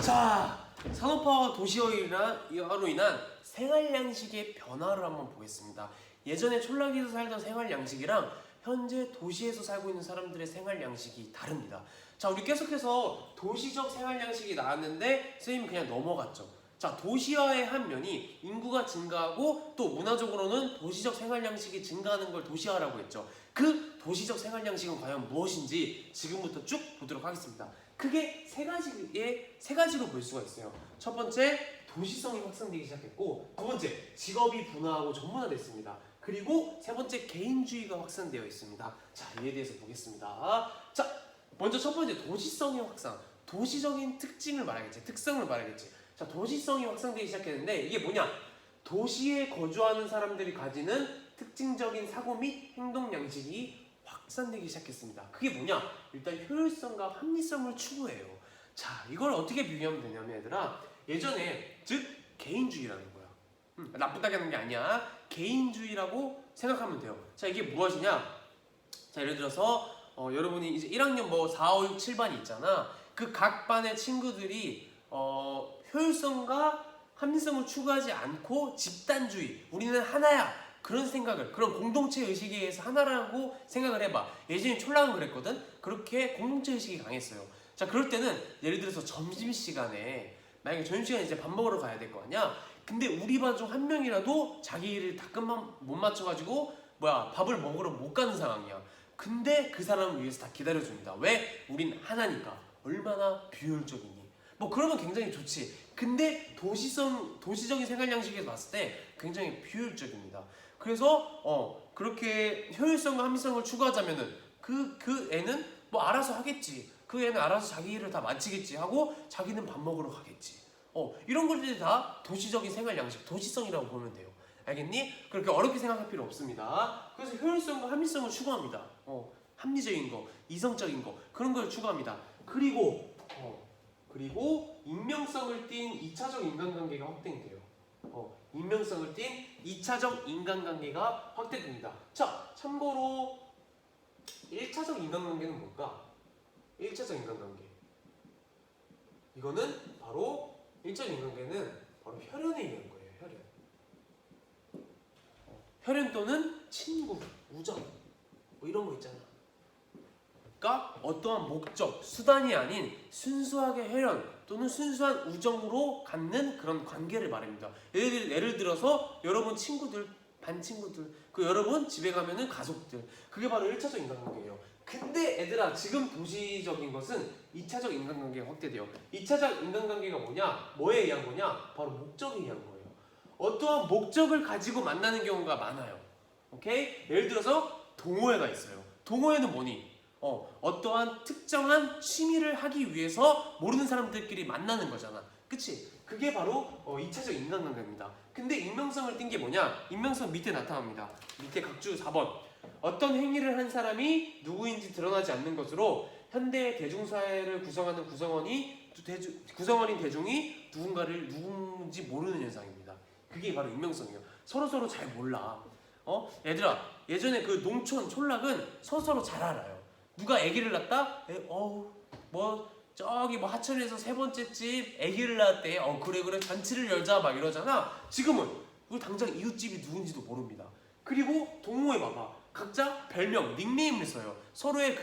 자, 산업화와 도시화로 인한 생활 양식의 변화를 한번 보겠습니다. 예전에 촌락에서 살던 생활 양식이랑 현재 도시에서 살고 있는 사람들의 생활 양식이 다릅니다. 자, 우리 계속해서 도시적 생활 양식이 나왔는데 선생님이 그냥 넘어갔죠. 자, 도시화의 한 면이 인구가 증가하고 또 문화적으로는 도시적 생활 양식이 증가하는 걸 도시화라고 했죠. 그 도시적 생활 양식은 과연 무엇인지 지금부터 쭉 보도록 하겠습니다. 크게 세 가지로 볼 수가 있어요. 첫 번째, 도시성이 확산되기 시작했고, 두 번째, 직업이 분화하고 전문화됐습니다. 그리고 세 번째, 개인주의가 확산되어 있습니다. 자, 이에 대해서 보겠습니다. 자, 먼저 첫 번째, 도시성의 확산. 도시적인 특징을 말하겠지, 특성을 말하겠지. 자, 도시성이 확산되기 시작했는데 이게 뭐냐? 도시에 거주하는 사람들이 가지는 특징적인 사고 및 행동 양식이 확산되기 시작했습니다. 그게 뭐냐? 일단 효율성과 합리성을 추구해요. 자, 이걸 어떻게 비교하면 되냐면 얘들아, 예전에 즉 개인주의라는 거야. 나쁘다게 하는 게 아니야. 개인주의라고 생각하면 돼요. 자, 이게 무엇이냐? 자, 예를 들어서 여러분이 이제 1학년 뭐 4, 5, 6, 7반이 있잖아. 그 각 반의 친구들이 효율성과 합리성을 추구하지 않고 집단주의, 우리는 하나야, 그런 생각을, 그런 공동체 의식에 의해서 하나라고 생각을 해봐. 예전에 촌락은 그랬거든. 그렇게 공동체 의식이 강했어요. 자, 그럴 때는 예를 들어서 점심시간에, 만약에 점심시간에 이제 밥 먹으러 가야 될 거 아니야. 근데 우리 반 중 한 명이라도 자기 일을 다 끝만 못 맞춰가지고 밥을 먹으러 못 가는 상황이야. 근데 그 사람을 위해서 다 기다려줍니다. 왜? 우린 하나니까. 얼마나 비효율적이니? 뭐 그러면 굉장히 좋지. 근데 도시적인 생활 양식에서 봤을 때 굉장히 비효율적입니다. 그래서 그렇게 효율성과 합리성을 추구하자면은 그 애는 뭐 알아서 하겠지. 그 애는 알아서 자기 일을 다 마치겠지 하고 자기는 밥 먹으러 가겠지. 이런 것들이 다 도시적인 생활 양식, 도시성이라고 보면 돼요. 알겠니? 그렇게 어렵게 생각할 필요 없습니다. 그래서 효율성과 합리성을 추구합니다. 합리적인 거, 이성적인 거, 그런 걸 추구합니다. 그리고 익명성을 띤 2차적 인간관계가 확대돼요. 익명성을 띤 2차적 인간관계가 확대됩니다. 자, 참고로 1차적 인간관계는 뭘까? 1차적 인간관계. 이거는 바로 1차적 인간관계는 바로 혈연에 의한 거예요. 혈연 또는 친구, 우정, 뭐 이런 거 있잖아. 그러니까 어떠한 목적, 수단이 아닌 순수하게 혈연 또는 순수한 우정으로 갖는 그런 관계를 말합니다. 예를 들어서 여러분 친구들, 반 친구들, 그 여러분 집에 가면은 가족들, 그게 바로 1차적 인간관계예요. 근데 얘들아, 지금 도시적인 것은 2차적 인간관계가 확대돼요. 2차적 인간관계가 뭐냐? 뭐에 의한 거냐? 바로 목적에 의한 거예요. 어떠한 목적을 가지고 만나는 경우가 많아요. 오케이? 예를 들어서 동호회가 있어요. 동호회는 뭐니? 어떠한 특정한 취미를 하기 위해서 모르는 사람들끼리 만나는 거잖아. 그치? 그게 바로 2차적 인간관계입니다. 근데 익명성을 띈 게 뭐냐? 익명성 밑에 나타납니다. 밑에 각주 4번. 어떤 행위를 한 사람이 누구인지 드러나지 않는 것으로 현대 대중사회를 구성하는 구성원인 대중이 누군가를 누군지 모르는 현상입니다. 그게 바로 익명성이에요. 서로 잘 몰라. 얘들아, 예전에 그 농촌 촌락은 서로 잘 알아요. 누가 아기를 낳았다? 저기 하천에서 세 번째 집 아기를 낳았대. 그래 잔치를 열자 막 이러잖아. 지금은 그 당장 이웃집이 누군지도 모릅니다. 그리고 동호회 봐봐. 각자 별명, 닉네임을 써요. 서로의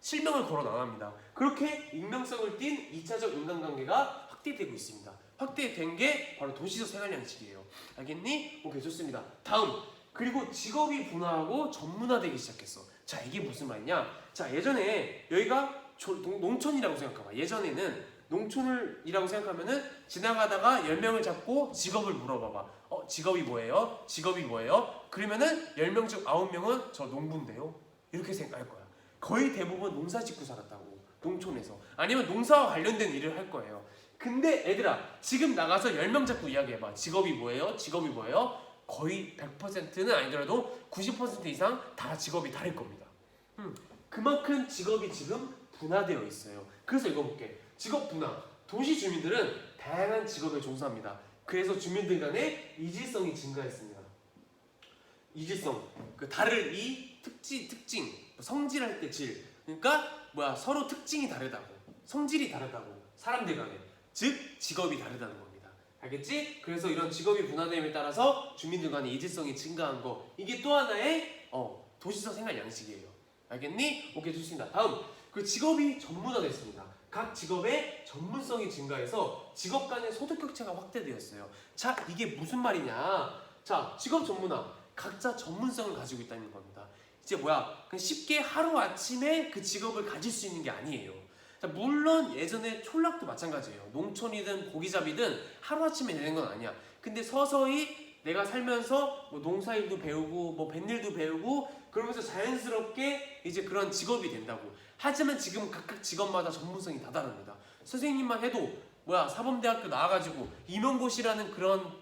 실명을 걸어 나갑니다. 그렇게 익명성을 띤 2차적 인간관계가 확대되고 있습니다. 확대된 게 바로 도시적 생활 양식이에요. 알겠니? 오케이, 좋습니다. 다음, 그리고 직업이 분화하고 전문화되기 시작했어. 자, 이게 무슨 말이냐? 자, 예전에 여기가 농촌이라고 생각해봐. 예전에는 농촌이라고 생각하면은 지나가다가 10명을 잡고 직업을 물어봐봐. 직업이 뭐예요? 직업이 뭐예요? 그러면은 10명 중 9명은 저 농부인데요. 이렇게 생각할 거야. 거의 대부분 농사 짓고 살았다고. 농촌에서. 아니면 농사와 관련된 일을 할 거예요. 근데 애들아, 지금 나가서 10명 잡고 이야기해봐. 직업이 뭐예요? 직업이 뭐예요? 거의 100%는 아니더라도 90% 이상 다 직업이 다를 겁니다. 그만큼 직업이 지금 분화되어 있어요. 그래서 읽어볼게. 직업 분화. 도시 주민들은 다양한 직업에 종사합니다. 그래서 주민들 간의 이질성이 증가했습니다. 이질성, 다를 이 특징, 성질할 때 질. 그러니까 서로 특징이 다르다고. 성질이 다르다고. 사람들 간에. 즉 직업이 다르다는 겁니다. 알겠지? 그래서 이런 직업이 분화됨에 따라서 주민들 간의 이질성이 증가한 거, 이게 또 하나의 도시적 생활 양식이에요. 알겠니? 오케이, 좋습니다. 다음, 그 직업이 전문화됐습니다. 각 직업의 전문성이 증가해서 직업 간의 소득 격차가 확대되었어요. 자, 이게 무슨 말이냐? 자, 직업 전문화, 각자 전문성을 가지고 있다는 겁니다. 이제 뭐야? 그냥 쉽게 하루 아침에 그 직업을 가질 수 있는 게 아니에요. 자, 물론 예전에 촌락도 마찬가지예요. 농촌이든 고기잡이든 하루 아침에 되는 건 아니야. 근데 서서히 내가 살면서 뭐 농사일도 배우고 뭐 뱃일도 배우고 그러면서 자연스럽게 이제 그런 직업이 된다고. 하지만 지금 각각 직업마다 전문성이 다 다릅니다. 선생님만 해도 사범대학교 나와가지고 임용고시라는 그런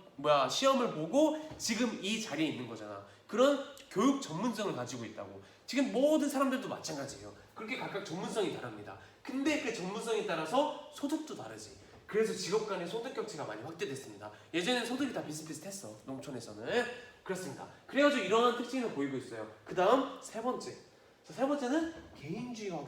시험을 보고 지금 이 자리에 있는 거잖아. 그런 교육 전문성을 가지고 있다고. 지금 모든 사람들도 마찬가지예요. 그렇게 각각 전문성이 다릅니다. 근데 그 전문성에 따라서 소득도 다르지. 그래서 직업 간의 소득 격차가 많이 확대됐습니다. 예전에는 소득이 다 비슷비슷했어, 농촌에서는. 그렇습니다. 그래가지고 이러한 특징을 보이고 있어요. 그 다음 세 번째. 세 번째는 개인주의가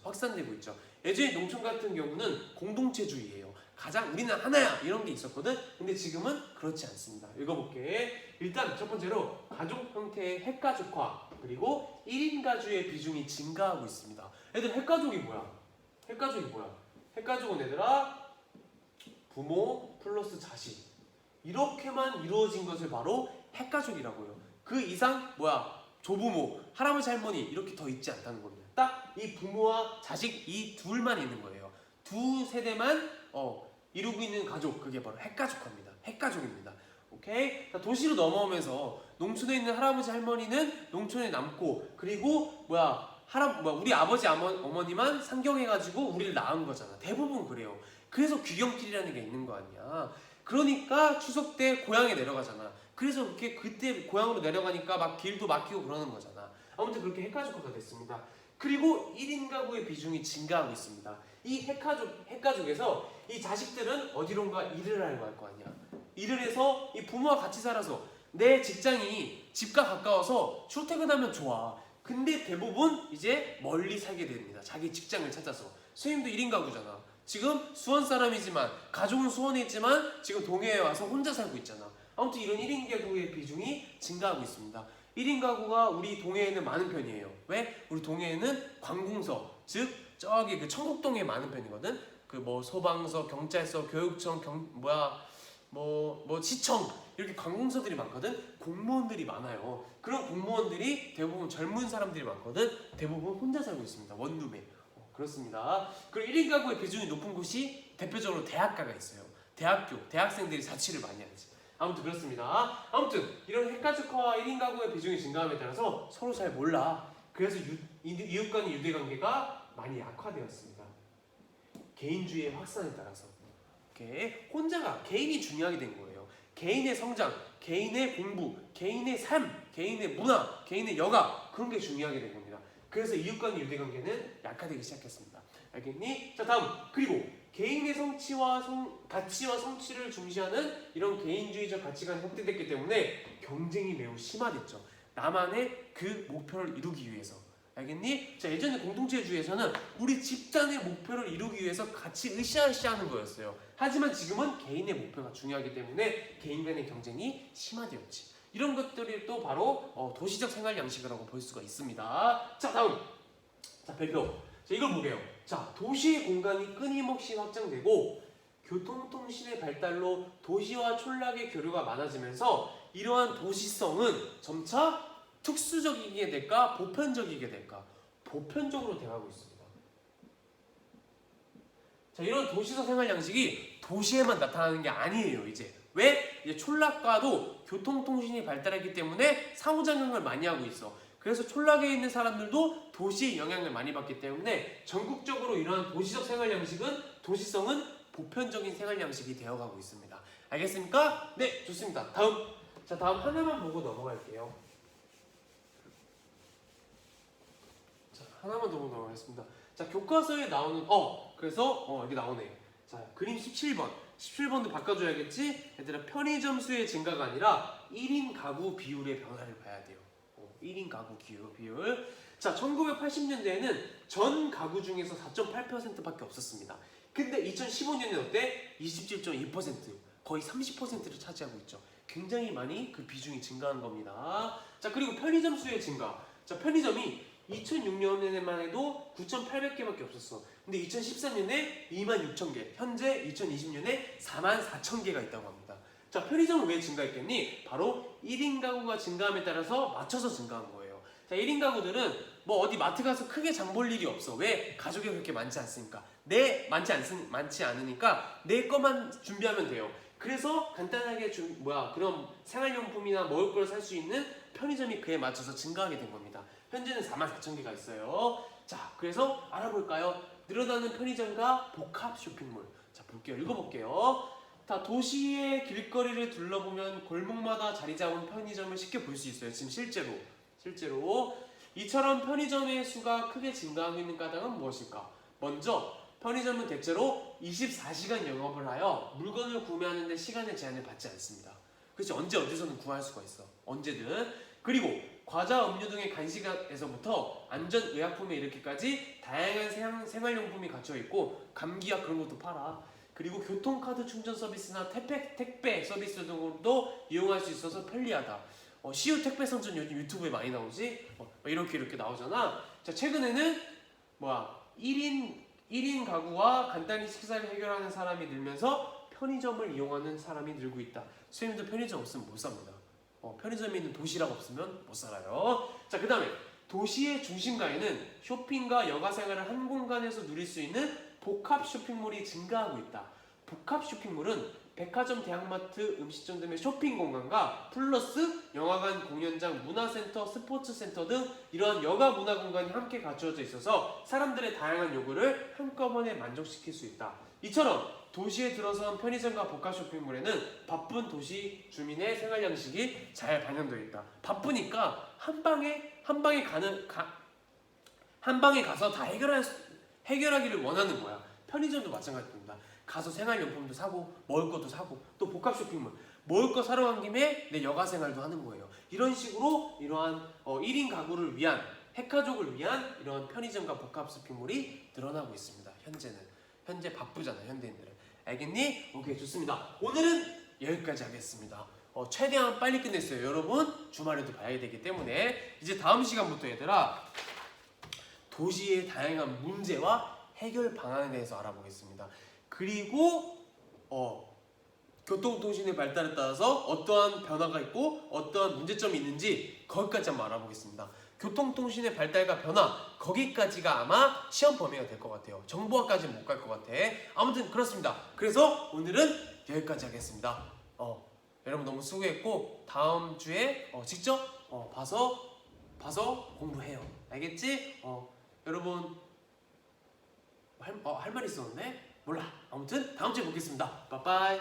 확산되고 있죠. 예전에 농촌 같은 경우는 공동체주의예요. 가장 우리는 하나야 이런 게 있었거든. 근데 지금은 그렇지 않습니다. 읽어볼게. 일단 첫 번째로 가족 형태의 핵가족화, 그리고 1인 가주의 비중이 증가하고 있습니다. 얘들 핵가족이 뭐야? 핵가족은 얘들아 부모 플러스 자식, 이렇게만 이루어진 것을 바로 핵가족이라고요. 그 이상 조부모, 할아버지, 할머니 이렇게 더 있지 않다는 겁니다. 딱 이 부모와 자식 이 둘만 있는 거예요. 두 세대만 이루고 있는 가족, 그게 바로 핵가족입니다. 오케이? 도시로 넘어오면서 농촌에 있는 할아버지, 할머니는 농촌에 남고, 그리고 우리 아버지, 어머니만 상경해가지고 우리를 낳은 거잖아. 대부분 그래요. 그래서 귀경길이라는 게 있는 거 아니야. 그러니까 추석 때 고향에 내려가잖아. 그래서 그때 고향으로 내려가니까 막 길도 막히고 그러는 거잖아. 아무튼 그렇게 핵가족화가 됐습니다. 그리고 1인 가구의 비중이 증가하고 있습니다. 이 핵가족에서 이 자식들은 어디론가 일을 하려고 할 거 아니야. 일을 해서 이 부모와 같이 살아서 내 직장이 집과 가까워서 출퇴근하면 좋아. 근데 대부분 이제 멀리 살게 됩니다. 자기 직장을 찾아서. 선생님도 1인 가구잖아. 지금 수원 사람이지만 가족은 수원에 있지만 지금 동해에 와서 혼자 살고 있잖아. 아무튼 이런 1인 가구의 비중이 증가하고 있습니다. 1인 가구가 우리 동해에는 많은 편이에요. 왜? 우리 동해에는 관공서, 즉 저기 그 청국동에 많은 편이거든. 그 소방서, 경찰서, 교육청, 시청, 이렇게 관공서들이 많거든. 공무원들이 많아요. 그런 공무원들이 대부분 젊은 사람들이 많거든. 대부분 혼자 살고 있습니다. 원룸에. 그렇습니다. 그리고 1인 가구의 비중이 높은 곳이 대표적으로 대학가가 있어요. 대학생들이 자취를 많이 하지. 아무튼 그렇습니다. 아무튼 이런 핵가족화와 1인 가구의 비중이 증가함에 따라서 서로 잘 몰라. 그래서 이웃 간의 유대관계가 많이 약화되었습니다. 개인주의의 확산에 따라서. 개인이 중요하게 된 거예요. 개인의 성장, 개인의 공부, 개인의 삶, 개인의 문화, 개인의 여가, 그런 게 중요하게 된 겁니다. 그래서 이웃 간의 유대관계는 약화되기 시작했습니다. 알겠니? 자, 다음. 그리고 개인의 가치와 성취를 중시하는 이런 개인주의적 가치관이 확대됐기 때문에 경쟁이 매우 심화됐죠. 나만의 그 목표를 이루기 위해서. 알겠니? 자, 예전에 공동체주의에서는 우리 집단의 목표를 이루기 위해서 같이 으쌰으쌰하는 거였어요. 하지만 지금은 개인의 목표가 중요하기 때문에 개인 간의 경쟁이 심화되었지. 이런 것들이 또 바로 도시적 생활 양식이라고 볼 수가 있습니다. 자, 다음. 자, 별표. 자, 이걸 보게요. 자, 도시의 공간이 끊임없이 확장되고 교통통신의 발달로 도시와 촌락의 교류가 많아지면서 이러한 도시성은 점차 특수적이게 될까? 보편적이게 될까? 보편적으로 돼가고 있습니다. 자, 이런 도시적 생활 양식이 도시에만 나타나는 게 아니에요, 이제. 왜? 이제 촌락과도 교통통신이 발달했기 때문에 상호작용을 많이 하고 있어. 그래서 촌락에 있는 사람들도 도시의 영향을 많이 받기 때문에 전국적으로 이러한 도시적 생활 양식은, 도시성은 보편적인 생활 양식이 되어가고 있습니다. 알겠습니까? 네, 좋습니다. 다음. 자, 다음 하나만 보고 넘어갈게요. 자, 하나만 더 보고 넘어가겠습니다. 자, 교과서에 나오는 그래서 여기 나오네. 자, 그림 17번. 17번도 바꿔줘야겠지? 얘들아, 편의점 수의 증가가 아니라 1인 가구 비율의 변화를 봐야 돼요. 1인 가구 비율. 자, 1980년대에는 전 가구 중에서 4.8%밖에 없었습니다. 근데 2015년에 어때? 27.2%, 거의 30%를 차지하고 있죠. 굉장히 많이 그 비중이 증가한 겁니다. 자, 그리고 편의점 수의 증가. 자, 편의점이 2006년에만 해도 9,800개밖에 없었어. 근데 2013년에 26,000개, 현재 2020년에 44,000개가 있다고 합니다. 자, 편의점은 왜 증가했겠니? 바로 1인 가구가 증가함에 따라서 맞춰서 증가한 거예요. 자, 1인 가구들은 뭐 어디 마트 가서 크게 장 볼 일이 없어. 왜? 가족이 그렇게 많지 않으니까. 많지 않으니까 내 것만 준비하면 돼요. 그래서 간단하게 그런 생활용품이나 먹을 걸 살 수 있는 편의점이 그에 맞춰서 증가하게 된 겁니다. 현재는 44,000개가 있어요. 자, 그래서 알아볼까요? 늘어나는 편의점과 복합 쇼핑몰. 자, 볼게요. 읽어볼게요. 다 도시의 길거리를 둘러보면 골목마다 자리 잡은 편의점을 쉽게 볼 수 있어요. 지금 실제로 이처럼 편의점의 수가 크게 증가하고 있는 까닭은 무엇일까? 먼저 편의점은 대체로 24시간 영업을 하여 물건을 구매하는 데 시간의 제한을 받지 않습니다. 그렇지, 언제 어디서든 구할 수가 있어. 언제든. 그리고 과자, 음료 등의 간식에서부터 안전의약품에 이르기까지 다양한 생활용품이 갖춰 있고 감기약 그런 것도 팔아. 그리고 교통카드 충전 서비스나 택배 서비스 등으로도 이용할 수 있어서 편리하다. CU 택배 선전 요즘 유튜브에 많이 나오지? 이렇게 나오잖아. 자, 최근에는 1인 가구와 간단히 식사를 해결하는 사람이 늘면서 편의점을 이용하는 사람이 늘고 있다. 선생님도 편의점 없으면 못 삽니다. 편의점에 있는 도시락 없으면 못 살아요. 자, 그 다음에 도시의 중심가에는 쇼핑과 여가 생활을 한 공간에서 누릴 수 있는 복합 쇼핑몰이 증가하고 있다. 복합 쇼핑몰은 백화점, 대형마트, 음식점 등의 쇼핑 공간과 플러스 영화관, 공연장, 문화센터, 스포츠센터 등 이러한 여가 문화 공간이 함께 갖추어져 있어서 사람들의 다양한 요구를 한꺼번에 만족시킬 수 있다. 이처럼 도시에 들어선 편의점과 복합 쇼핑몰에는 바쁜 도시 주민의 생활 양식이 잘 반영되어 있다. 바쁘니까 한 방에 가서 다 해결하기를 원하는 거야. 편의점도 마찬가지입니다. 가서 생활용품도 사고 먹을 것도 사고 또 복합 쇼핑몰 먹을 거 사러 간 김에 내 여가 생활도 하는 거예요. 이런 식으로 이러한 1인 가구를 위한 핵가족을 위한 이런 편의점과 복합 쇼핑몰이 늘어나고 있습니다. 현재 바쁘잖아, 현대인들은. 알겠니? 오케이, 좋습니다. 오늘은 여기까지 하겠습니다. 최대한 빨리 끝냈어요. 여러분 주말에도 봐야 되기 때문에 이제 다음 시간부터 얘들아 도시의 다양한 문제와 해결 방안에 대해서 알아보겠습니다. 그리고 교통통신의 발달에 따라서 어떠한 변화가 있고 어떠한 문제점이 있는지 거기까지 한번 알아보겠습니다. 교통통신의 발달과 변화 거기까지가 아마 시험 범위가 될 것 같아요. 정보학까지는 못 갈 것 같아. 아무튼 그렇습니다. 그래서 오늘은 여기까지 하겠습니다. 여러분 너무 수고했고 다음 주에 직접 봐서 공부해요. 알겠지? 여러분 할 말 있었는데? 몰라. 아무튼 다음 주에 보겠습니다. 빠빠이.